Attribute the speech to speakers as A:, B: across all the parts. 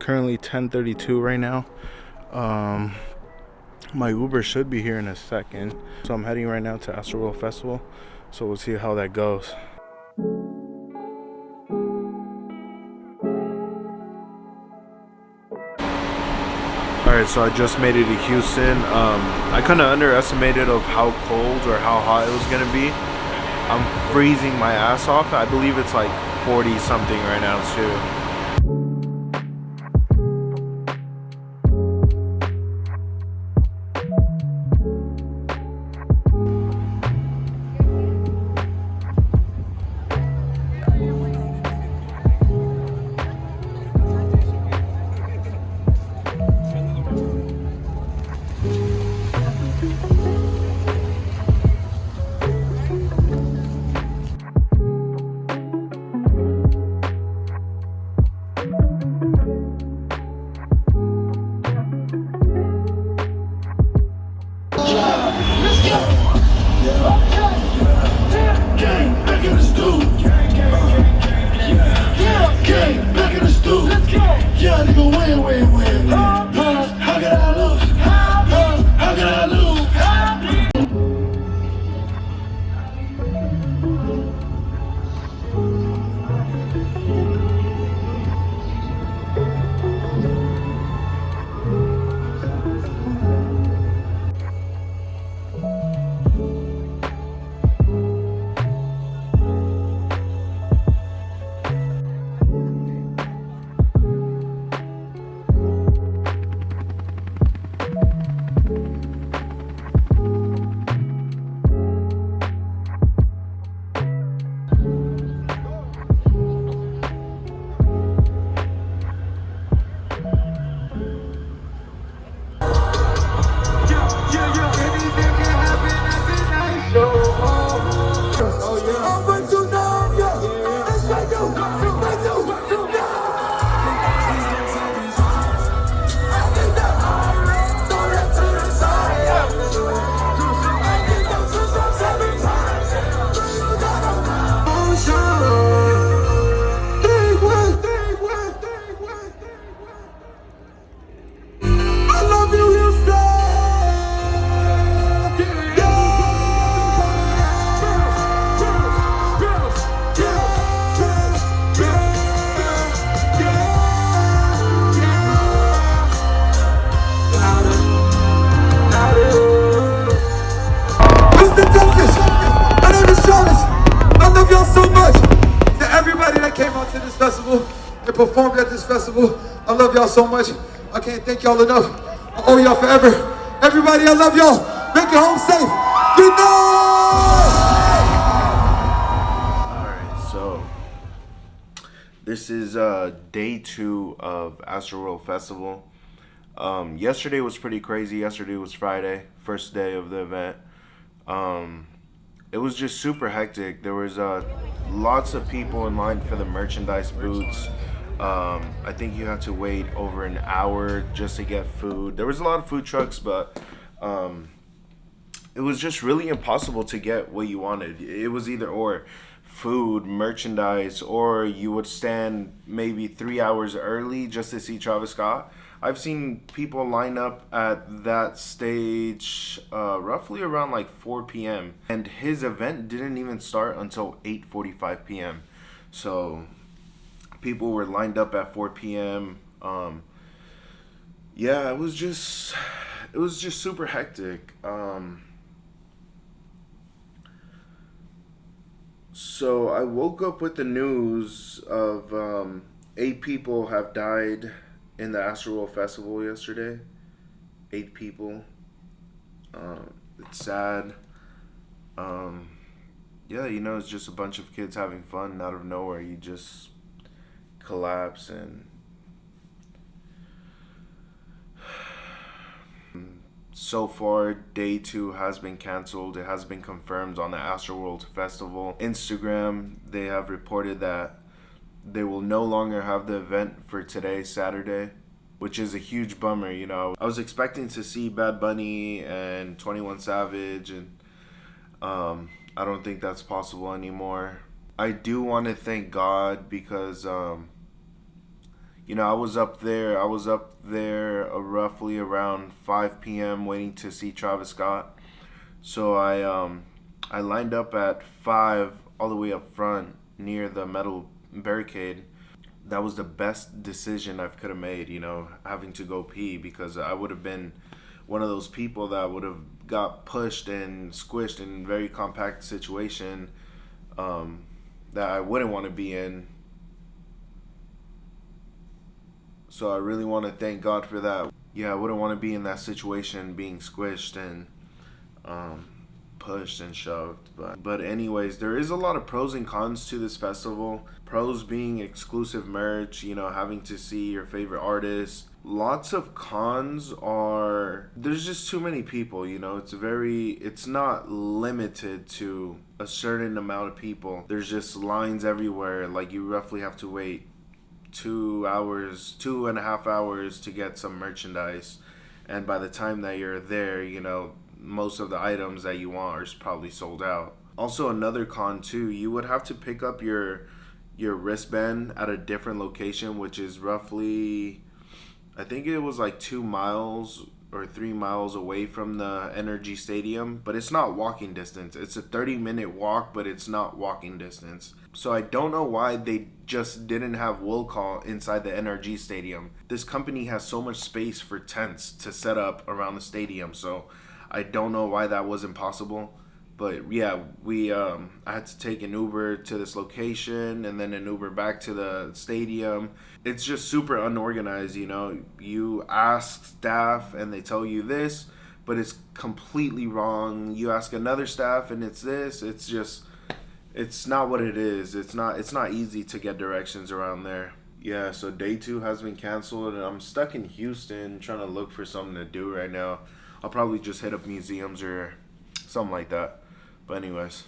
A: currently 10:32 right now. My Uber should be here in a second, so I'm heading right now to ASTROWORLD Festival, so we'll see how that goes. Alright, so I just made it to Houston. I kind of underestimated of how cold or how hot it was going to be. I'm freezing my ass off. I believe it's like 40 something right now too.
B: Performed at this festival. I love y'all so much. I can't thank y'all enough. I owe y'all forever. Everybody, I love y'all. Make it home safe. Good night!
A: Alright, so this is day 2 of ASTROWORLD Festival. Yesterday was pretty crazy. Yesterday was Friday, first day of the event. It was just super hectic. There was lots of people in line for the merchandise booths. I think you had to wait over an hour just to get food. There was a lot of food trucks, but it was just really impossible to get what you wanted. It was either or, food, merchandise, or you would stand maybe 3 hours early just to see Travis Scott. I've seen people line up at that stage roughly around like 4 p.m. and his event didn't even start until 8:45 p.m. So people were lined up at 4 p.m. Yeah, it was just super hectic. So I woke up with the news of 8 people have died in the ASTROWORLD Festival yesterday. 8 people. It's sad. Yeah, you know, it's just a bunch of kids having fun, and out of nowhere you just collapse. And so far, day 2 has been canceled. It has been confirmed on the ASTROWORLD Festival Instagram. They have reported that they will no longer have the event for today, Saturday, which is a huge bummer. You know, I was expecting to see Bad Bunny and 21 Savage, and I don't think that's possible anymore. I do want to thank God because, you You know, I was up there roughly around 5 p.m. waiting to see Travis Scott. So I lined up at 5 all the way up front near the metal barricade. That was the best decision I could have made, you know, having to go pee, because I would have been one of those people that would have got pushed and squished in a very compact situation that I wouldn't want to be in. So I really want to thank God for that. Yeah, I wouldn't want to be in that situation, being squished and pushed and shoved. But anyways, there is a lot of pros and cons to this festival. Pros being exclusive merch, you know, having to see your favorite artists. Lots of cons are there's just too many people, you know. It's not limited to a certain amount of people. There's just lines everywhere. Like, you roughly have to wait 2.5 hours to get some merchandise, and by the time that you're there, you know, most of the items that you want are probably sold out. Also, another con too, you would have to pick up your wristband at a different location, which is roughly, I think it was like 2 miles or 3 miles away from the Energy Stadium, but it's not walking distance. It's a 30-minute walk, but it's not walking distance. So I don't know why they just didn't have will call inside the NRG Stadium. This company has so much space for tents to set up around the stadium, so I don't know why that wasn't possible. But yeah, I had to take an Uber to this location and then an Uber back to the stadium. It's just super unorganized, you know. You ask staff and they tell you this, but it's completely wrong. You ask another staff and it's this. It's not what it is. It's not easy to get directions around there. Yeah, so day 2 has been canceled, and I'm stuck in Houston trying to look for something to do right now. I'll probably just hit up museums or something like that. But anyways.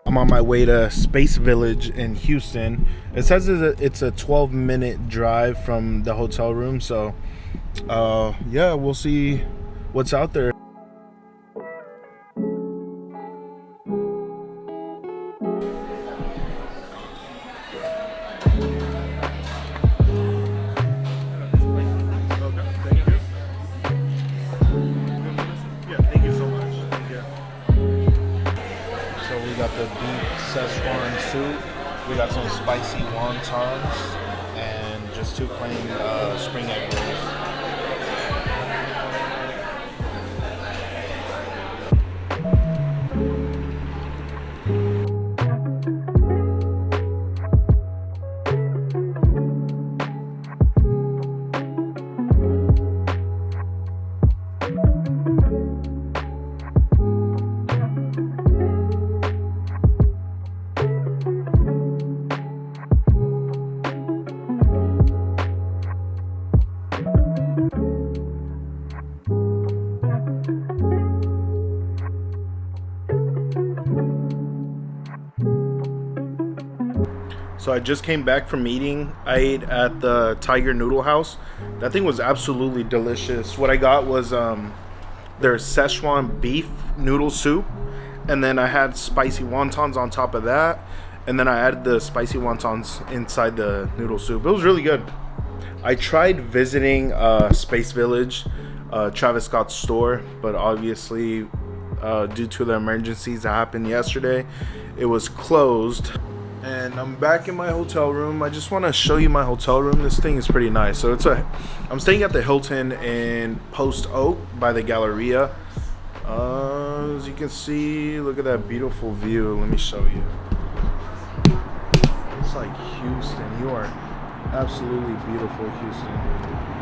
A: I'm on my way to Space Village in Houston. It says it's a 12-minute drive from the hotel room, so yeah, we'll see what's out there. Got the beef Szechuan soup. We got some spicy wontons and just 2 plain spring egg rolls. So I just came back from eating. I ate at the Tiger Noodle House. That thing was absolutely delicious. What I got was their Szechuan beef noodle soup, and then I had spicy wontons on top of that, and then I added the spicy wontons inside the noodle soup. It was really good. I tried visiting Space Village, Travis Scott's store, but obviously due to the emergencies that happened yesterday, it was closed. And I'm back in my hotel room. I just want to show you my hotel room. This thing is pretty nice. So I'm staying at the Hilton in Post Oak by the Galleria. As you can see, look at that beautiful view. Let me show you. It's like Houston. You are absolutely beautiful, Houston.